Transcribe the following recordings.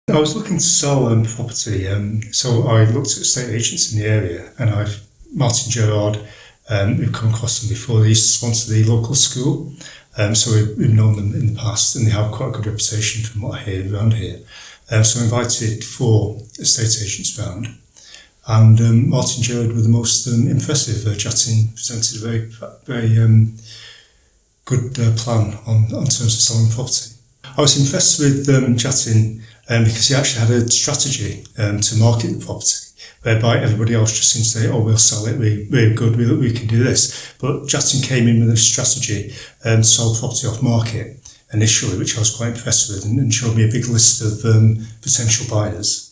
I was looking to sell property, so I looked at estate agents in the area, and Martin Gerard, we've come across them before. They used to sponsor the local school, so we've known them in the past, and they have quite a good reputation from what I hear around here. So I invited 4 estate agents round, and Martin Gerard were the most impressive. Jatin presented a very good plan on terms of selling property. I was impressed with Jatin because he actually had a strategy to market the property, whereby everybody else just seemed to say, "Oh, we'll sell it, we're good, we can do this." But Jatin came in with a strategy to sell property off market initially, which I was quite impressed with, and showed me a big list of potential buyers.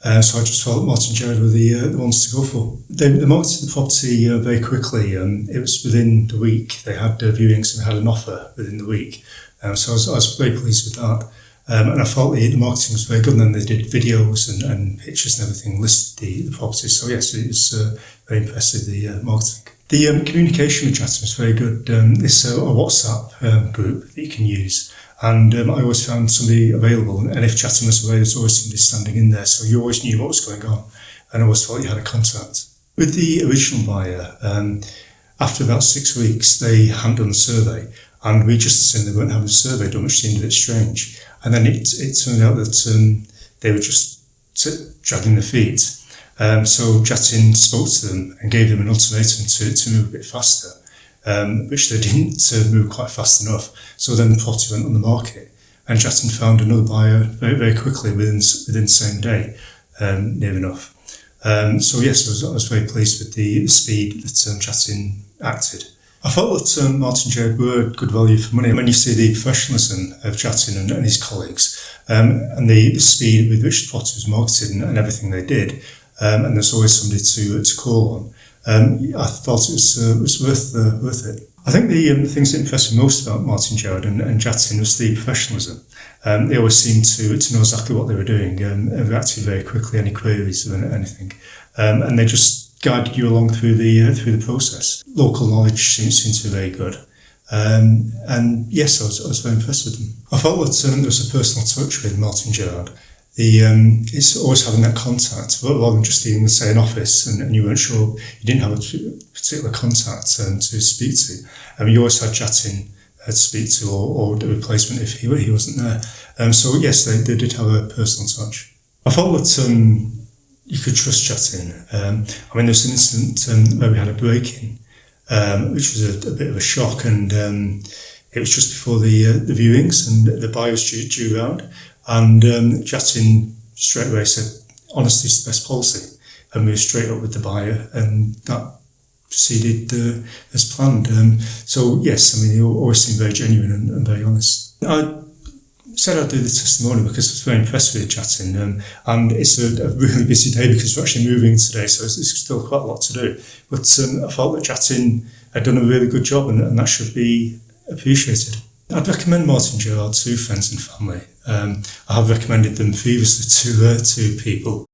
So I just felt Martin Gerard were the ones to go for. They marketed the property very quickly. It was within the week. They had viewings and had an offer within the week. So I was very pleased with that. And I felt the marketing was very good. And then they did videos and pictures and everything, listed the property. So yes, it was very impressive, the marketing. The communication with Jatin was very good. It's a WhatsApp group that you can use. And I always found somebody available. And if Jatin was away, there's always somebody standing in there. So you always knew what was going on. And I always felt you had a contact. With the original buyer, after about 6 weeks, they hadn't done the survey. And we just assumed they weren't having a survey done, which seemed a bit strange. And then it turned out that they were just dragging their feet. So Jatin spoke to them and gave them an ultimatum to move a bit faster, which they didn't move quite fast enough. So then the property went on the market, and Jatin found another buyer very, very quickly within the same day, near enough. So yes, I was very pleased with the speed that Jatin acted. I felt that Martin Gerard were good value for money. When you see the professionalism of Jatin and his colleagues, and the speed with which the property was marketed and everything they did, and there's always somebody to call on, I thought it was worth it. I think the things that impressed me most about Martin Gerard and Jatin was the professionalism. They always seemed to know exactly what they were doing, and reacted very quickly any queries or anything, and they just guided you along through the process. Local knowledge seemed to be very good, and yes, I was very impressed with them. I felt that there was a personal touch with Martin Gerard. It's always having that contact, rather than just even say an office and you weren't sure, you didn't have a particular contact to speak to. You always had Jatin to speak to, or the replacement if he wasn't there. So yes, they did have a personal touch. I felt that you could trust Jatin. There was an incident where we had a break-in, which was a bit of a shock, and it was just before the viewings, and the buyer was due round, and Jatin straight away said, "Honesty is the best policy," and we were straight up with the buyer, and that proceeded as planned. So yes, he always seemed very genuine and very honest. I said I'd do the testimonial because I was very impressed with Jatin, and it's a really busy day because we're actually moving today, so it's still quite a lot to do. But I felt that Jatin had done a really good job, and that should be appreciated. I'd recommend Martin Gerard to friends and family. I have recommended them previously to people,